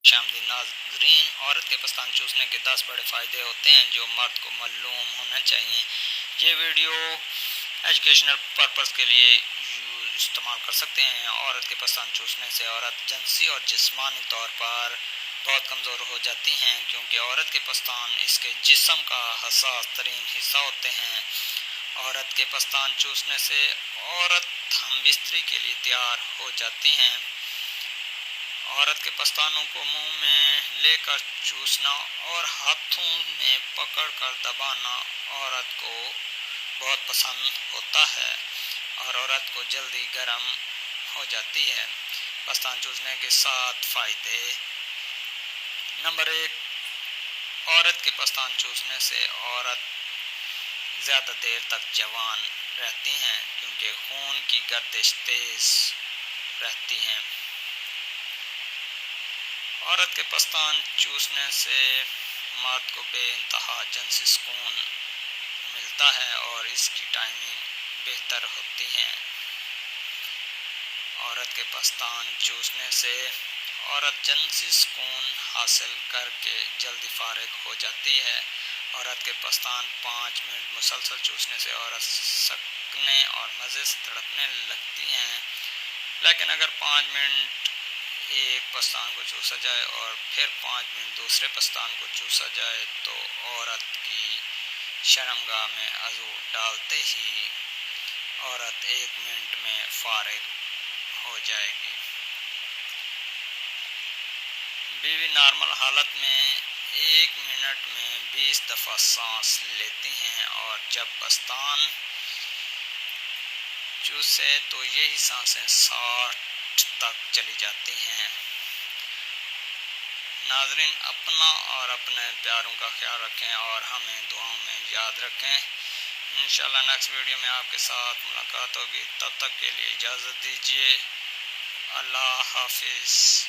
شامدین ناظرین، عورت کے پستان چوسنے کے 10 بڑے فائدے ہوتے ہیں جو مرد کو معلوم ہونا چاہیے۔ یہ ویڈیو ایجوکیشنل پرپس کے لیے استعمال کر سکتے ہیں۔ عورت کے پستان چوسنے سے عورت جنسی اور جسمانی طور پر بہت کمزور ہو جاتی ہیں، کیونکہ عورت کے پستان اس کے جسم کا حساس ترین حصہ ہوتے ہیں۔ عورت کے پستان چوسنے سے عورت ہم بستری کے لیے تیار ہو جاتی ہیں۔ عورت کے پستانوں کو منہ میں لے کر چوسنا اور ہاتھوں میں پکڑ کر دبانا عورت کو بہت پسند ہوتا ہے اور عورت کو جلدی گرم ہو جاتی ہے۔ پستان چوسنے کے 7 فائدے۔ نمبر 1، عورت کے پستان چوسنے سے عورت زیادہ دیر تک جوان رہتی ہیں، کیونکہ خون کی گردش تیز رہتی ہے۔ عورت کے پستان چوسنے سے مرد کو بے انتہا جنسی سکون ملتا ہے اور اس کی ٹائمنگ بہتر ہوتی ہے۔ عورت کے پستان چوسنے سے عورت جنسی سکون حاصل کر کے جلدی فارغ ہو جاتی ہے۔ عورت کے پستان 5 منٹ مسلسل چوسنے سے عورت سکنے اور مزے سے تڑپنے لگتی ہیں، لیکن اگر 5 منٹ ایک پستان کو چوسا جائے اور پھر 5 منٹ دوسرے پستان کو چوسا جائے تو عورت کی شرمگاہ میں عضو ڈالتے ہی عورت 1 منٹ میں فارغ ہو جائے گی۔ بیوی نارمل حالت میں 1 منٹ میں 20 دفعہ سانس لیتی ہیں اور جب پستان چوسے تو یہی سانسیں 60 تک چلی جاتی ہیں۔ ناظرین، اپنا اور اپنے پیاروں کا خیال رکھیں اور ہمیں دعاؤں میں یاد رکھیں۔ انشاءاللہ نیکسٹ ویڈیو میں آپ کے ساتھ ملاقات ہوگی، تب تک کے لیے اجازت دیجیے۔ اللہ حافظ۔